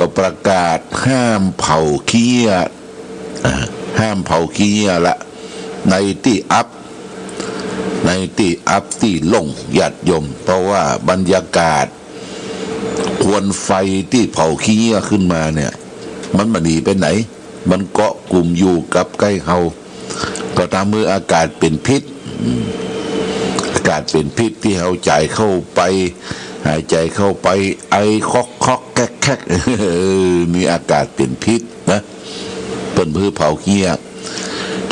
ก็ประกาศห้ามเผาขี้เหี้ยห้ามเผาขี้เหี้ยละในที่อัพที่ลงญาติโยมเพราะว่าบรรยากาศควันไฟที่เผาขี้เหี้ยขึ้นมาเนี่ยมันหนีไปไหนมันเกาะกลุ่มอยู่กับใกล้เฮาก็ทำให้อากาศเป็นพิษอากาศเป็นพิษที่เฮาใจเข้าไปหายใจเข้าไปไอคอกแคกมีอากาศเป็นพิษนะเป็นพืชเผาเหี้ย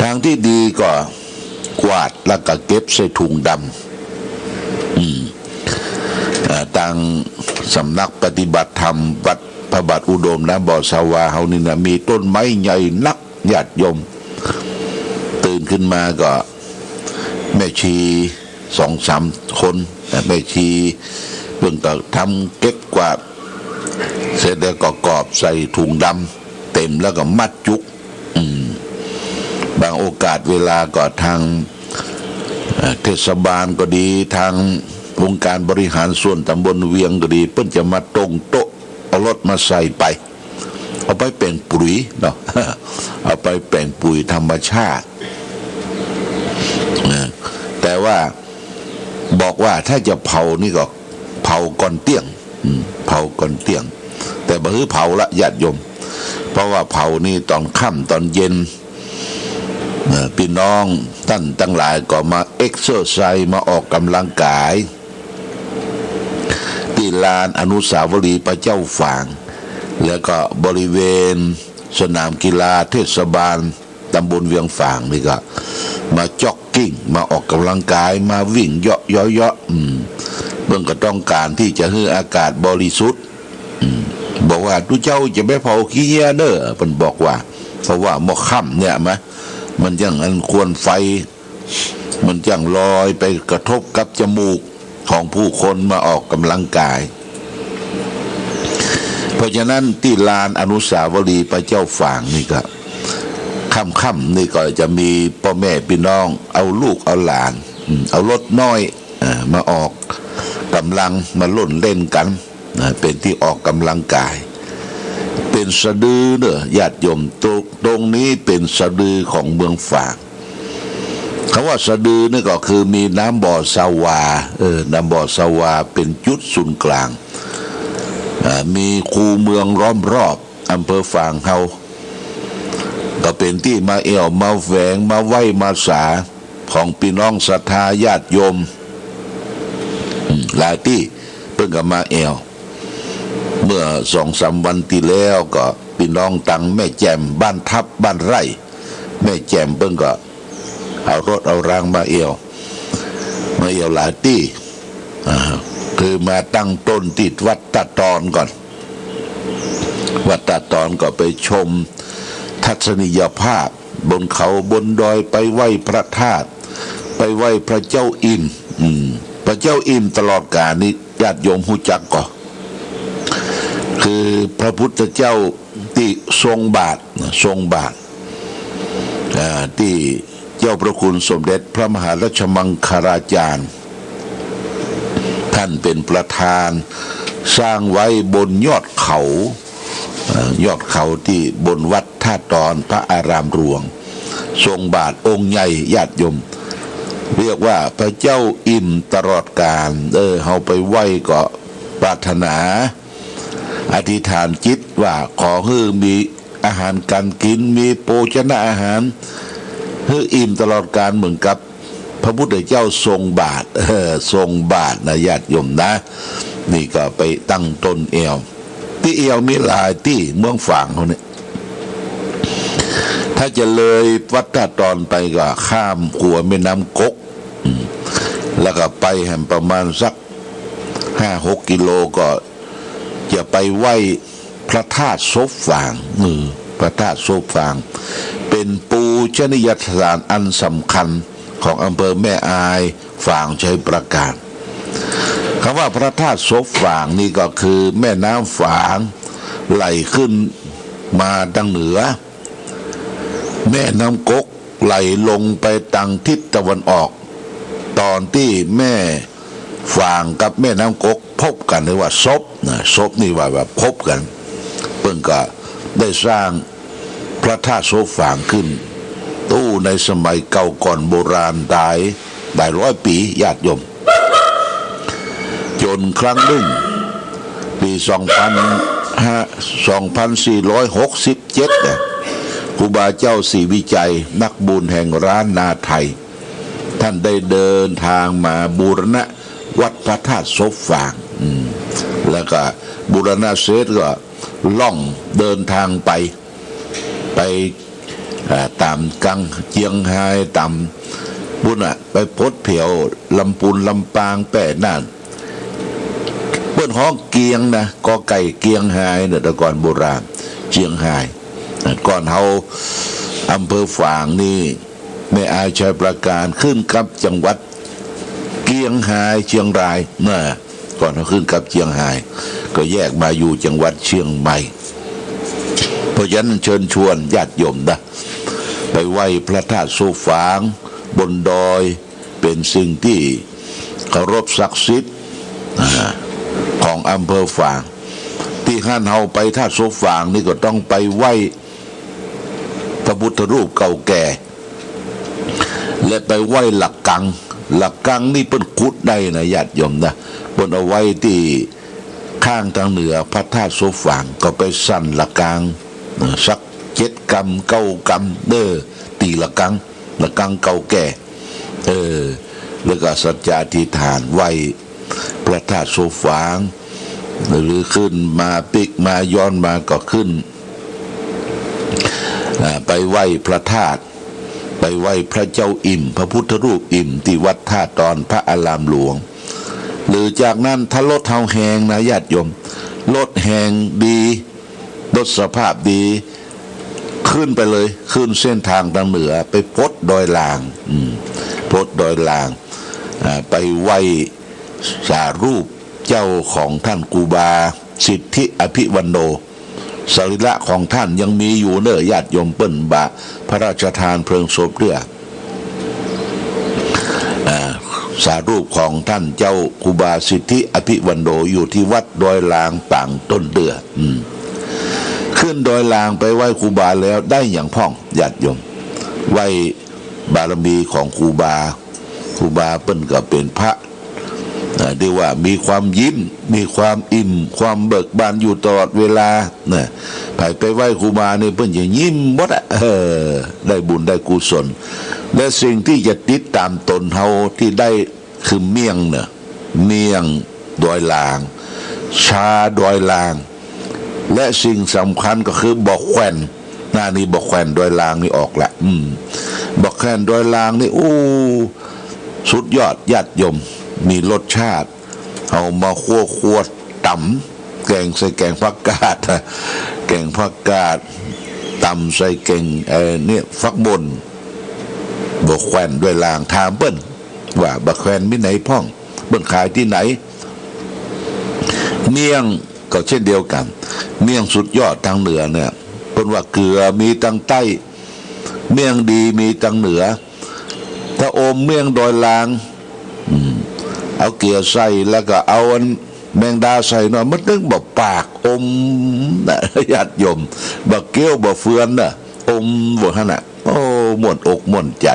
ทางที่ดีก็กวาดแล้วก็เก็บใส่ถุงดำต่างสำนักปฏิบัติธรรมวัดพระบาทอุดมนะบ่อสาวาเฮานี่นะมีต้นไม้ใหญ่นักญาติโยมตื่นขึ้นมาก็แม่ชี2-3 คนแม่ชีเพิ่งก็ทำเก็บกวาดเสร็จแล้วก็กรอบใส่ถุงดำเต็มแล้วก็มัดจุกบางโอกาสเวลาก็ทางเทศบาลก็ดีทางองค์การบริหารส่วนตำบลเวียงก็ดีเพิ่นจะมาตรงโต๊ะเอารถมาใส่ไปเอาไปเป็นปุ๋ยเนาะเอาไปแปลงปุ๋ยธรรมชาติแต่ว่าบอกว่าถ้าจะเผานี่ก็เผาก่อนเที่ยงเผาก่อนเที่ยงแต่บ่ฮือเผาละญาติโยมเพราะว่าเผานี่ตอนค่ำตอนเย็นพี่น้องท่านทั้งหลายก็มาเอ็กซ์เซอร์ไซส์มาออกกำลังกายที่ลานอนุสาวรีย์พระเจ้าฝางแล้วก็บริเวณสนามกีฬาเทศบาลตำบลเวียงฝางนี่ก็มาจ็อกกิ้งมาออกกำลังกายมาวิ่งเยาะเบื้องก็ต้องการที่จะให้อากาศบริสุทธิ์บอกว่าทุกเจ้าจะไม่เผาขี้เหี้ยเด้อเพิ่นบอกว่าเพราะว่าหม้อค่ำเนี่ยมันยังอันควรไฟมันยังลอยไปกระทบกับจมูกของผู้คนมาออกกำลังกายเพราะฉะนั้นที่ลานอนุสาวรีย์พระเจ้าฝางนี่ก็ค่ำนี่ก็จะมีพ่อแม่พี่น้องเอาลูกเอาหลานเอารถน้อยมาออกกำลังมาล่นเล่นกันเป็นที่ออกกำลังกายเป็นสะดือเนอะญาติโยมตรงนี้เป็นสะดือของเมืองฝางคำว่าสะดือนี่ก็คือมีน้ำบ่อสาวาน้ำบ่อสาวาเป็นจุดศูนย์กลางมีคูเมืองล้อมรอบอำเภอฝางเฮาก็เป็นที่มาเอวมาแฝงมาไหว้มาสาของพี่น้องศรัทธาญาติโยมหลายที่เพิ่งก็มาเอวเมื่อ2-3 วันที่แล้วก็พี่น้องตังแม่แจ่มบ้านทับบ้านไร่แม่แจ่มเพิ่งก็เอารถเอารางมาเอวหลายที่คือมาตั้งต้นติดวัดตะตอนก่อนวัดตะตอนก็ไปชมทัศนียภาพบนเขาบนดอยไปไหว้พระธาตุไปไหว้พระเจ้าอินพระเจ้าอินตลอดกาลนี้ญาติโยมฮู้จักก่อคือพระพุทธเจ้าที่ทรงบาทที่เจ้าพระคุณสมเด็จพระมหาราชมังคลาจารย์ท่านเป็นประธานสร้างไว้บนยอดเขาที่บนวัดท่าตอนพระอารามหลวงทรงบาทองค์ใหญ่ญาติโยมเรียกว่าพระเจ้าอิ่มตลอดกาลเฮาไปไหว้ก็ปรารถนาอธิษฐานจิตว่าขอให้มีอาหารการกินมีโภชนาอาหารให้อิ่มตลอดกาลเหมือนกับพระพุทธเจ้าทรงบาทนะญาติโยมนะนี่ก็ไปตั้งต้นเอวที่เอวมีหลายที่เมืองฝางเขาเนี่ยถ้าจะเลยวัดท่าตอนไปก็ข้ามขัวแม่น้ำกกแล้วก็ไปแห่งประมาณสัก5-6 กิโลก็จะไปไหว้พระธาตุศพฝางพระธาตุศพฝางเป็นปูชนียสถานอันสำคัญของอำเภอแม่อายฝางชัยประการคำว่าพระธาตุศพฝางนี่ก็คือแม่น้ำฝางไหลขึ้นมาทางเหนือแม่น้ำกกไหลลงไปทางทิศตะวันออกตอนที่แม่ฝางกับแม่น้ำกกพบกันหรือว่าซบนี่ว่าแบบพบกัน เพิ่งก็ได้สร้างพระธาตุโสฝางขึ้นตู้ในสมัยเก่าก่อนโบราณได้100 ปีญาติโยมจนครั้งหนึ่งปี2467เนี่ยครูบาเจ้าศรีวิจัยนักบุญแห่งร้านนาไทยท่านได้เดินทางมาบูรณะวัดพระธาตุโสฝางแล้วก็บูรณะเสร็จก็ล่องเดินทางไปตามกังเจียงไฮ้ตามบุญไปพดเผียวลำปูนลำปางแป่น่านเปิ้นห้องเกียงนะกอไก่เกียงไฮ้เนี่ยแต่ก่อนโบราณเจียงไฮ้ก่อนเฮาอำเภอฝางนี่แม่อายชัยประการขึ้นกับจังหวัดเกียงไฮ้เชียงรายน่ะก่อนเขาขึ้นกับเชียงไฮ้ก็แยกมาอยู่จังหวัดเชียงใหม่เพราะฉะนั้นเชิญชวนญาติโยมนะไปไหว้พระธาตุโสฝางบนดอยเป็นสิ่งที่เคารพศักดิ์สิทธิ์ของอำเภอฝางที่ห้านเฮาไปธาตุโสฝางนี่ก็ต้องไปไหว้พระพุทธรูปเก่าแก่และไปไหว้หลักกังนี่เป็นขุดได้นะญาติโยมนะบนเอาไว้ที่ข้างทางเหนือพระธาตุโสฝางก็ไปสั่นหลักกังสัก7 กรัม9 กรัมตีหลักกังเก่าแก่แล้วก็สัจจาธิษฐานไหว้พระธาตุโสฝางหรือขึ้นมาปิกมาย้อนมาก็ขึ้นไปไหว้พระธาตุไปไหว้พระเจ้าอิ่มพระพุทธรูปอิ่มที่วัดท่าตอนพระอารามหลวงหรือจากนั้นถ้ารถเฮาแหงนะญาติโยมรถแหงดีรถสภาพดีขึ้นไปเลยขึ้นเส้นทางทางเหนือไปพดดอยลางพดดอยลางไปไหว้สารูปเจ้าของท่านกูบาสิทธิอภิวันโนสรีระของท่านยังมีอยู่เนอะญาติโยมเปิ้นบะพระราชทานเพลิงศพเรือสารูปของท่านเจ้ากูบาสิทธิอภิวันโนอยู่ที่วัดดอยลางป่างต้นเดือขึ้นดอยลางไปไหว้ครูบาแล้วได้อย่างพ่องญาติโยมไหว้บารมีของครูบาเปิ้นก็เป็นพระเรียกว่ามีความยิ้มมีความอิ่มความเบิกบานอยู่ตลอดเวลาเนี่ยไปไหว้ครูบาเนี่ยเปิ้นจะยิ้มหมดได้บุญได้กุศลและสิ่งที่จะติดตามตนเฮาที่ได้คือเมี่ยงเนี่ยเมี่ยงดอยลางชาดอยลางและสิ่งสำคัญก็คือบอกแควนหน้านี้บอกแควนดอยลางนี่ออกละบอกแควนดอยลางนี่สุดยอดญาติโยมมีรสชาติเอามาคั่วตำแกงใส่แกงผักกาดแกงผักกาดตำใส่แกงเนี่ยฟักบนบอกแควนดอยลางถามเปิ้นว่าบอกแควนมีไหนพ่องเปิ้นขายที่ไหนเมี่ยงก็เช่นเดียวกันเมี่ยงสุดยอดทางเหนือเนี่ยเพิ่นว่าเกลือมีทางใต้เมี่ยงดีมีทางเหนือถ้าอมเมี่ยงดอยลางเอาเกลือใส่แล้วก็เอาแมงดาใส่หน่อยมันนึกบอกปากอมญาติโยมบอกเกี้ยวบอกเฟือนน่ะอมบอกขนาดโอ้ม่วนอกม่วนใจ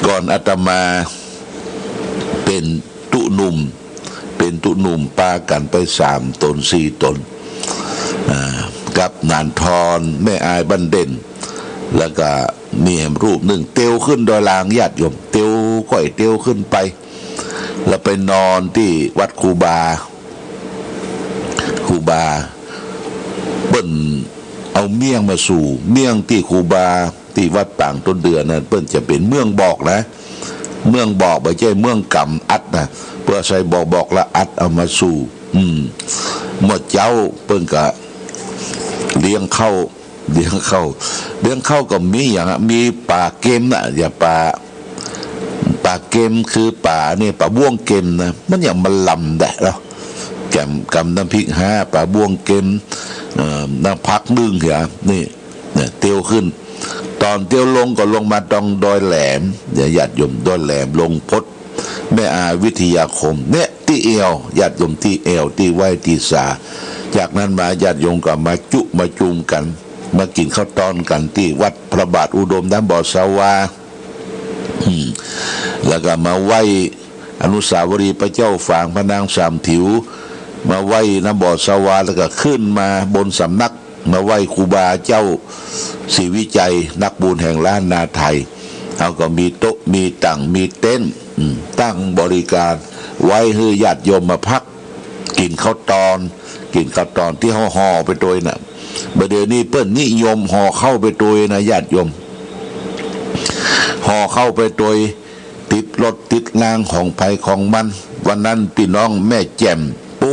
ก่อนอาตมาเป็นตุหนุ่มปากันไป3 ตน 4 ตนกับนานทรแม่อายบันเด่นแล้วก็มีรูปหนึ่งเตียวขึ้นดอยลางญาติโยมเตียวค่อยเตียวขึ้นไปแล้วไปนอนที่วัดครูบาเปิ้นเอาเมี่ยงมาสู่เมี่ยงที่ครูบาที่วัดป่างต้นเดือนนั้นเปิ้นจะเป็นเมืองบอกนะเมืองบอกไม่ใช่เมืองกำอัดนะเพื่อใส่บอกละอัดเอามาสู่หมดเจ้าเปิ้นก็เลี้ยงเข้าก็มีอย่างมีป่าเกมนะอย่าป่าเกมคือป่าเนี่ยป่าบ้วงเกมนะมันอย่างมันลำได้แล้วแกมกำน้ำพริกป่าบ้วงเกมน้ำพักนึ่งเหรอนี่เนี่ยเตียวขึ้นตอนเตียวลงก็ลงมาตรงดอยแหลมญาติโยมดอยแหลมลงพดแม่อาวิทยาคมเนี่ยที่เอวญาติโยมที่เอวที่ไหวที่สา จากนั้นมาญาติโยมก็มาจุมาจุมกันมากินข้าวตอนกันที่วัดพระบาทอุดมน้ำบ่อสาวาแล้วก็มาไหว้อนุสาวรีย์พระเจ้าฝางพระนางสามถิวมาไหว้น้ำบ่อสาวาแล้วก็ขึ้นมาบนสำนักมาไหว้ครูบาเจ้าศรีวิจัยนักบุญแห่งล้านนาไทยเอาก็มีโต๊ะมีตั้งมีเต็นท์ตั้งบริการไว้ให้ญาติโยมมาพักกินข้าวตอนที่ห่อไปโดยน่ะเดี๋ยวนี้เปิ้นนิยมห่อเข้าไปโดยนะญาติโยมห่อเข้าไปโดยติดรถติดนางของไผของมันวันนั้นพี่น้องแม่แจ่มปู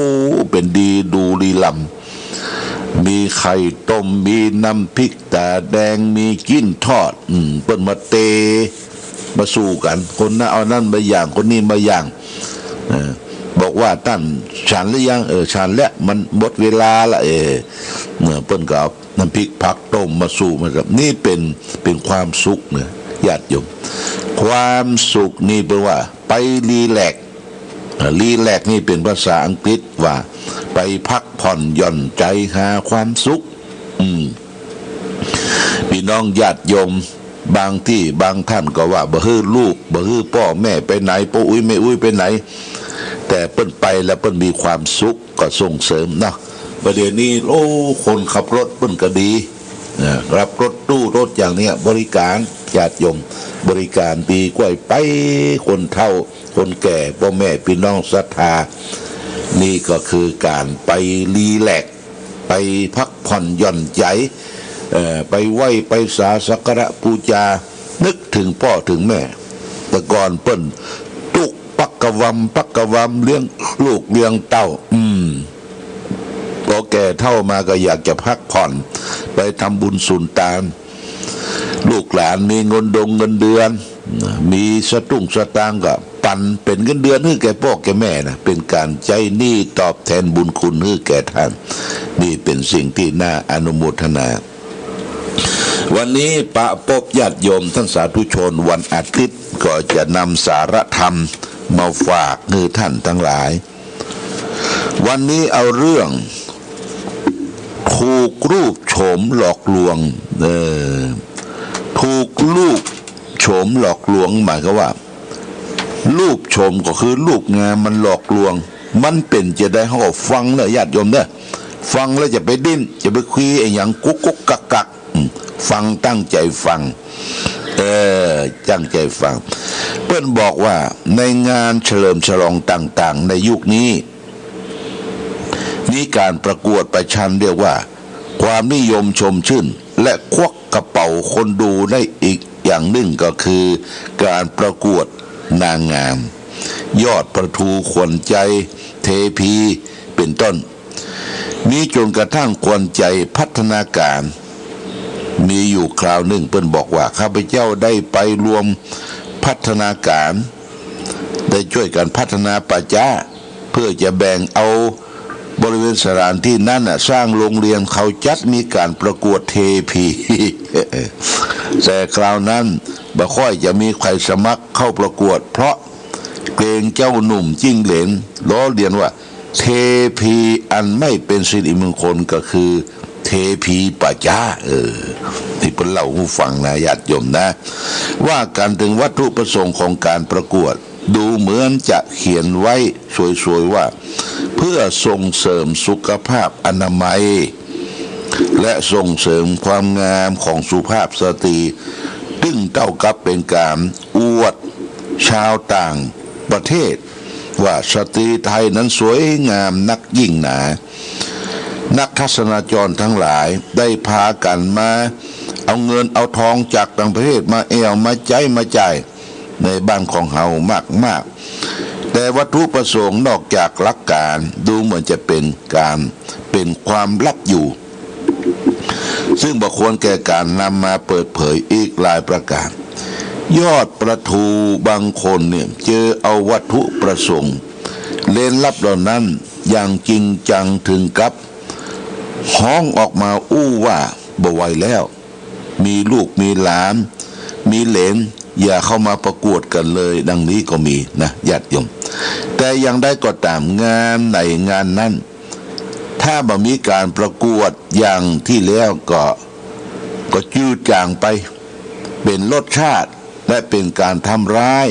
เป็นดีดูลีลำมีไข่ต้มมีน้ำพริกตาแดงมีกิ้นทอดเปิ้นมาเตมาสู้กันคนนั้นเอานั่นมาอย่างคนนี้มาอย่างบอกว่าท่านฉันหรือยังฉันแล้วมันหมดเวลาละเมื่อเปิ้นก็เอาน้ำพริกผักต้มมาสู้มากับนี่เป็นความสุขเนี่ยญาติโยมความสุขนี่แปลว่าไปรีแลกซ์นี่เป็นภาษาอังกฤษว่าไปพักผ่อนหย่อนใจหาความสุขพี่น้องญาติโยมบางที่บางท่านก็ว่าบ่ฮื้อลูกบ่ฮื้อพ่อแม่ไปไหนพ่ออุ้ยแม่อุ้ยไปไหนแต่เปิ้นไปแล้วเปิ้นมีความสุขก็ส่งเสริมเนาะประเดี๋ยวนี้คนขับรถเปิ้นก็ดีรับรถตู้รถอย่างเนี้ยบริการญาติโยมบริการดีกว่าไปคนเฒ่าคนแก่พ่อแม่พี่น้องศรัทธานี่ก็คือการไปรีแลกซ์ไปพักผ่อนหย่อนใจไปไหว้ไปสักการะบูชานึกถึงพ่อถึงแม่แต่ก่อนเปิ้นตุกปักกะวัมเลี้ยงลูกเลี้ยงเต้าพอแก่เท่ามาก็อยากจะพักผ่อนไปทำบุญสุนทานลูกหลานมีเงินเดือนมีสตางค์ก็ปันเป็นเงินเดือนให้แก่พ่อแก่แม่นะเป็นการใจนี่ตอบแทนบุญคุณให้แก่ท่านนี่เป็นสิ่งที่น่าอนุโมทนาวันนี้ปะพบญาติโยมท่านสาธุชนวันอาทิตย์ก็จะนำสาระธรรมมาฝากให้ท่านทั้งหลายวันนี้เอาเรื่องถูกรูปโฉมหลอกลวงถูกรูปโฉมหลอกลวงหมายก็ว่ารูปโฉมก็คือรูปงามมันหลอกลวงมันเป็นจะได้เขาก็ฟังเนอะญาติโยมเนอะฟังแล้วจะไปดิ้นจะไปคุยไอ้อย่างกุ๊กกักฟังตั้งใจฟังตั้งใจฟังเพื่อนบอกว่าในงานเฉลิมฉลองต่างๆในยุคนี้มีการประกวดประชันเรียกว่าความนิยมชมชื่นและควักกระเป๋าคนดูได้อีกอย่างหนึ่งก็คือการประกวดนางงามยอดประทูขวัญใจเทพีเป็นต้นมีจนกระทั่งขวัญใจพัฒนาการมีอยู่คราวหนึ่งเปิ้นบอกว่าข้าพเจ้าได้ไปรวมพัฒนาการได้ช่วยกันพัฒนาป่าช้าเพื่อจะแบ่งเอาบริเวณสถานที่นั้นสร้างโรงเรียนเขาจัดมีการประกวดเทพีแต่คราวนั้นบ่ค่อยจะมีใครสมัครเข้าประกวดเพราะเกรงเจ้าหนุ่มจิ้งเหลนล้อเลียนว่าเทพีอันไม่เป็นสิริมงคลก็คือเทพีป่าช้าที่เป็นเล่าผู้ฟังนะญาติโยมนะว่ากันถึงวัตถุประสงค์ของการประกวดดูเหมือนจะเขียนไว้สวยๆว่าเพื่อส่งเสริมสุขภาพอนามัยและส่งเสริมความงามของสุภาพสตรีซึ่งเท่ากับเป็นการอวดชาวต่างประเทศว่าสตรีไทยนั้นสวยงามนักยิ่งหนานักทัศนจรทั้งหลายได้พากันมาเอาเงินเอาทองจากต่างประเทศมามาจ่ายในบ้านของเฮามากแต่วัตถุประสงค์นอกจากหลักการดูเหมือนจะเป็นความลับอยู่ซึ่งบ่ควรแก่การนำมาเปิดเผยอีกหลายประการยอดประทูบางคนเนี่ยเจอเอาวัตถุประสงค์เล่นลับเหล่านั้นอย่างจริงจังถึงกับห้องออกมาอู้ว่าบ่ไหวแล้วมีลูกมีหลานมีเหลนอย่าเข้ามาประกวดกันเลยดังนี้ก็มีนะญาติโยมแต่ยังได้ก็ตามงานไหนงานนั้น ถ้าบ่มีการประกวดอย่างที่แล้วก็จืดจางไปเป็นรสชาติและเป็นการทำร้าย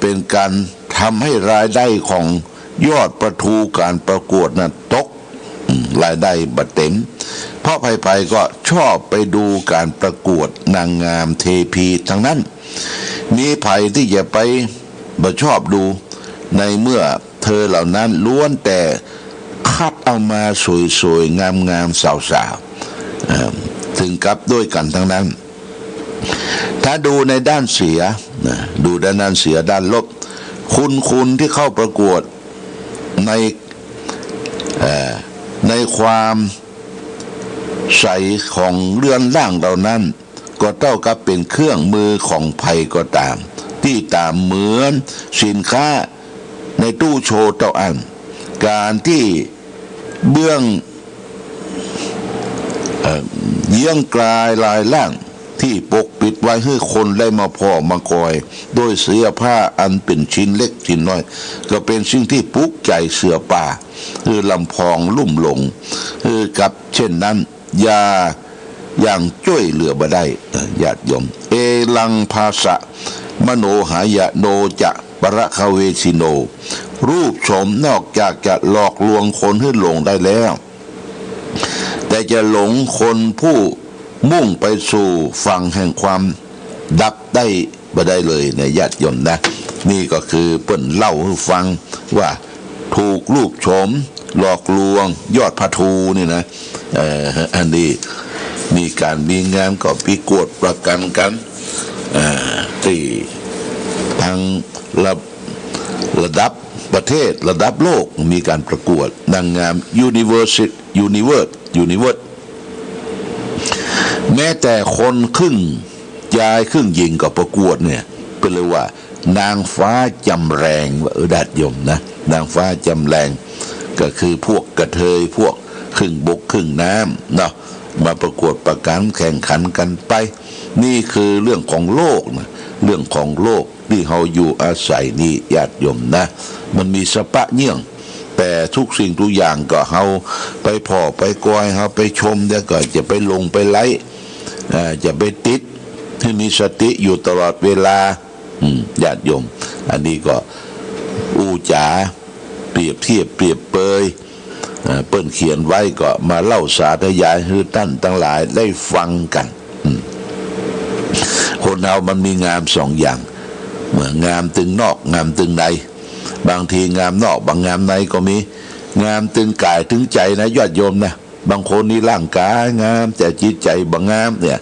เป็นการทำให้รายได้ของยอดประทูการประกวดนั้นตกรายได้บัดเต็มเพราะไผๆก็ชอบไปดูการประกวดนางงามเทพีทั้งนั้นมีไผที่จะไปบ่ชอบดูในเมื่อเธอเหล่านั้นล้วนแต่คัดเอามาสวยๆงามๆสาวๆถึงกับด้วยกันทั้งนั้นถ้าดูในด้านเสียดูด้านเสียด้านลบคุณที่เข้าประกวดในความใสของเรือนร่างเหล่านั้นก็เท่ากับเป็นเครื่องมือของภัยก็ตามที่ตามเหมือนสินค้าในตู้โชว์เต้าอันการที่เบื้องเยี่ยงกลายลายล่างที่ปกปิดไว้ให้คนได้มาพอมากอยโดยเสื้อผ้าอันเป็นชิ้นเล็กชิ้นน้อยก็เป็นสิ่งที่ปลุกใจเสือป่าคือลำพองลุ่มหลงคือกับเช่นนั้นอย่างช่วยเหลือบ่ได้ญาติโยมเอลังภาษะมโนหายะโนจะปะระคเวชิโนรูปชมนอกจากจะหลอกลวงคนให้หลงได้แล้วแต่จะหลงคนผู้มุ่งไปสู่ฝั่งแห่งความดับได้บ่ได้เลยในญาติโยมนะนี่ก็คือเปิ้นเล่าให้ฟังว่าถูกรูปชมหลอกลวงยอดพระทูนี่นะอันนี้มีการมีงานก็พิกวดประกันกันที่ทางระดับประเทศระดับโลกมีการประกวดนางงามยูนิเวอร์สแม้แต่คนครึ่งชายครึ่งหญิงก็ประกวดเนี่ยเป็นเลยว่านางฟ้าจำแรงว่าญาติโยมนะนางฟ้าจำแรงก็คือพวกกระเทยพวกครึ่งบกครึ่งน้ำเนาะมาประกวดประกันแข่งขันกันไปนี่คือเรื่องของโลกนะเรื่องของโลกที่เราอยู่อาศัยนี่ญาติโยมนะมันมีสปะเยี่ยงแต่ทุกสิ่งทุกอย่างก็เฮาไปพอไปกอยเฮาไปชมเดี๋ยวก็จะไปลงไปไลค์จะไปติดให้มีสติอยู่ตลอดเวลาญาติโยมอันนี้ก็อูจ๋าเปรียบเทียบเปรียบเปยเปิ้นเขียนไว้ก็มาเล่าสาธยายให้ท่านทั้งหลายได้ฟังกันคนเรามันมีงามสองอย่างเหมือนงามตึงนอกงามตึงในบางทีงามนอกบางงามในก็มีงามตึงกายถึงใจนะยอดโยมนะบางคนนี่ร่างกายงามแต่จิตใจบางงามเนี่ย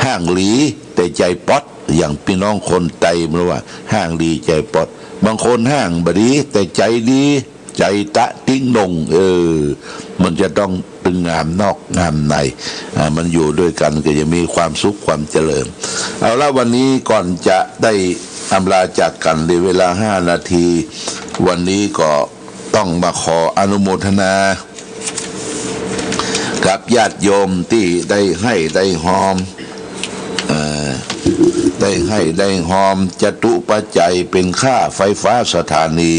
ห่างหลีแต่ใจป๊อดอย่างพี่น้องคนไตมันว่าห่างหลีใจป๊อดบางคนห่างบดีแต่ใจดีใจตะติ้งนงมันจะต้องตึงงามนอกงามในมันอยู่ด้วยกันก็จะมีความสุขความเจริญเอาละวันนี้ก่อนจะได้อำลาจากกันในเวลา5 นาทีวันนี้ก็ต้องมาขออนุโมทนากับญาติโยมที่ได้ให้ได้หอมได้ให้ได้หอมจตุปัจจัยเป็นค่าไฟฟ้าสถานี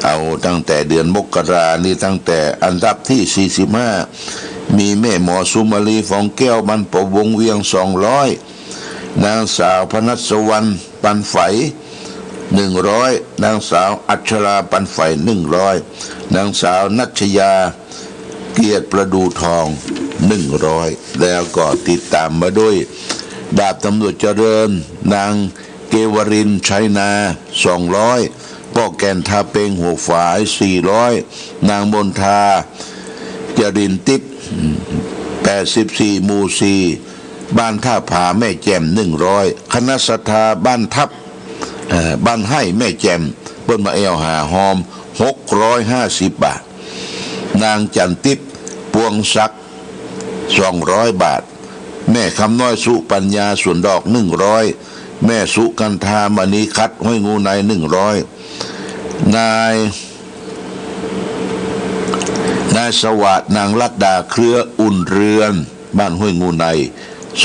เอาตั้งแต่เดือนมกรานี่ตั้งแต่อันดับที่45มีแม่หมอสุมาลีฟองแก้วบรรพวงเวียง200นางสาวพนัสวรรณปันไฝ100นางสาวอัชราปันไฝ100นางสาวนัชยาเกียรติประดูทอง100แล้วก็ติดตามมาด้วยดาบตำรวจเจริญนางเกวรินชัยนา200พ่อแก่นทาเปงหัวฝาย400นางมนทาจรินติบ84หมู่4บ้านท่าผาแม่แจ่ม100คณะศรัทธาบ้านทับบ้านให้แม่แจ่มเปิ้นมาเอวหาหอม650 บาทนางจันติบปวงศักดิ์200 บาทแม่คำน้อยสุปัญญาส่วนดอก100แม่สุกันธามณีคัดห้วยงูใน100นายสวัสดิ์นางลัดดาเครืออุ่นเรือนบ้านห้วยงูใน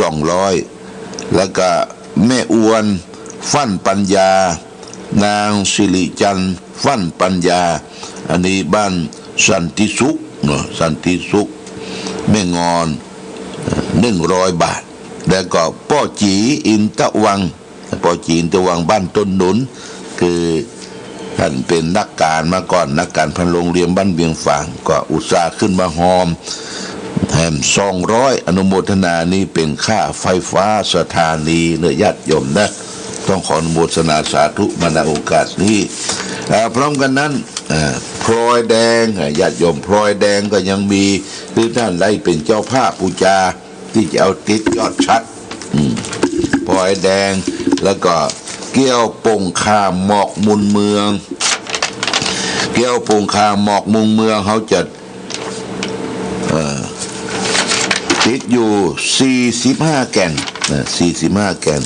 200แล้วก็แม่อวนฟั่นปัญญานางสิริจันทร์ฟั่นปัญญา อันนี้บ้านสันติสุขเนาะสันติสุขแม่งอน100 บาทแล้วก็ป้อจีอินตะวังป้อจีอินตะวังบ้านต้นหนุนคือท่านเป็นนักการมาก่อนนักการพันโรงเรียนบ้านเบียงฝางก็อุตส่าห์ขึ้นมาหอมแถม200อนุโมทนานี้เป็นค่าไฟฟ้าสถานีเนื้อญาติโยมนะต้องขออนุโมทนาสาธุมาณโอกาสนี้พร้อมกันนั้นพลอยแดงญาติโยมพลอยแดงก็ยังมีคือท่านได้เป็นเจ้าภาพปูจาที่จะเอาติดยอดชัดพลอยแดงแล้วก็เกี้ยวปงคาหมอกมุนเมืองเกี้ยวปงคาหมอกมุนเมืองเขาจะติดอยู่45 แก่น45 แก่น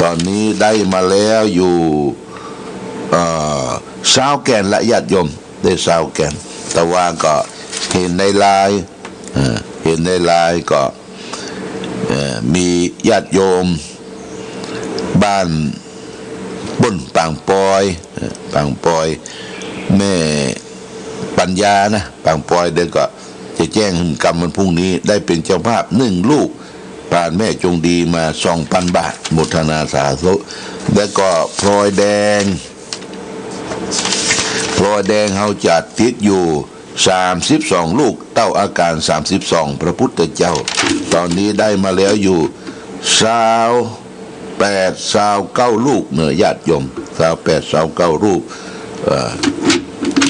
ตอนนี้ได้มาแล้วอยู่20 แก่นละญาติโยมได้20 แก่นแต่ว่าก็เห็นในไลน์ก็มีญาติโยมบ้านบุญปางปอยแม่ปัญญานะปางปอยเดี๋ยวก็จะแจ้งกรรมวันพรุ่งนี้ได้เป็นเจ้าภาพ1 ลูกผ่านแม่จงดีมา 2,000 บาทโมทนาสาธุแล้วก็พลอยแดงเขาจัดติดอยู่32 ลูกเต้าอาการ32พระพุทธเจ้าตอนนี้ได้มาแล้วอยู่28-29 ลูกเนื้อญาติโยม28-29 ลูก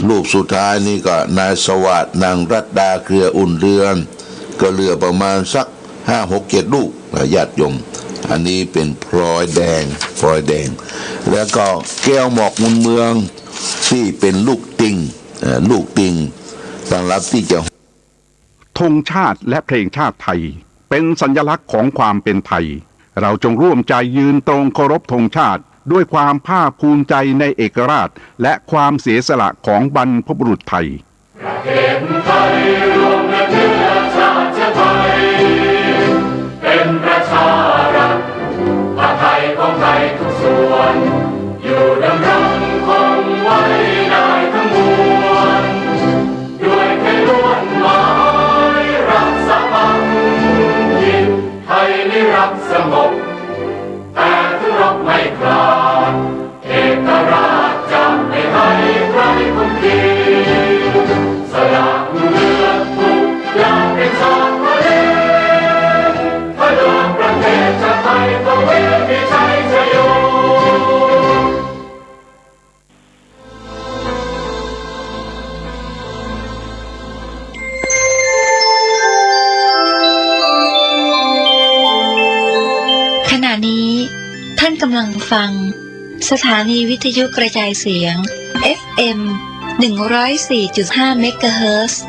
ลูกสุดท้ายนี่ก็นายสวัสดิ์นางรัตดาเครืออุ่นเรือนก็เหลือประมาณสัก5-6-7 ลูกญาติโยมอันนี้เป็นพลอยแดงแล้วก็แก้วหมอกมุนเมืองที่เป็นลูกติงสำหรับที่จะธงชาติและเพลงชาติไทยเป็นสัญลักษณ์ของความเป็นไทยเราจงร่วมใจยืนตรงเคารพธงชาติด้วยความภาคภูมิใจในเอกราชและความเสียสละของบรรพบุรุษไทยประเทศไทยรวมและเชื้อชาติไทยเป็นประชารัฐผ้าไทยของไทยทุกส่วนอยู่ดำรงคงไว้ได้ทั้งมวลด้วยไทยล้วนหมายรักษาพันยินไทยนิรักสงบแต่ถึงรบไม่กล้าเอกราชจะไม่ให้ใครคุมขีสละเลือดทุกอย่างเป็นชาติทะเลพลังประเทศชาติไทยทวีมีชัยชโยขณะนี้ท่านกำลังฟังสถานีวิทยุกระจายเสียง FM 104.5 เมกะเฮิรตซ์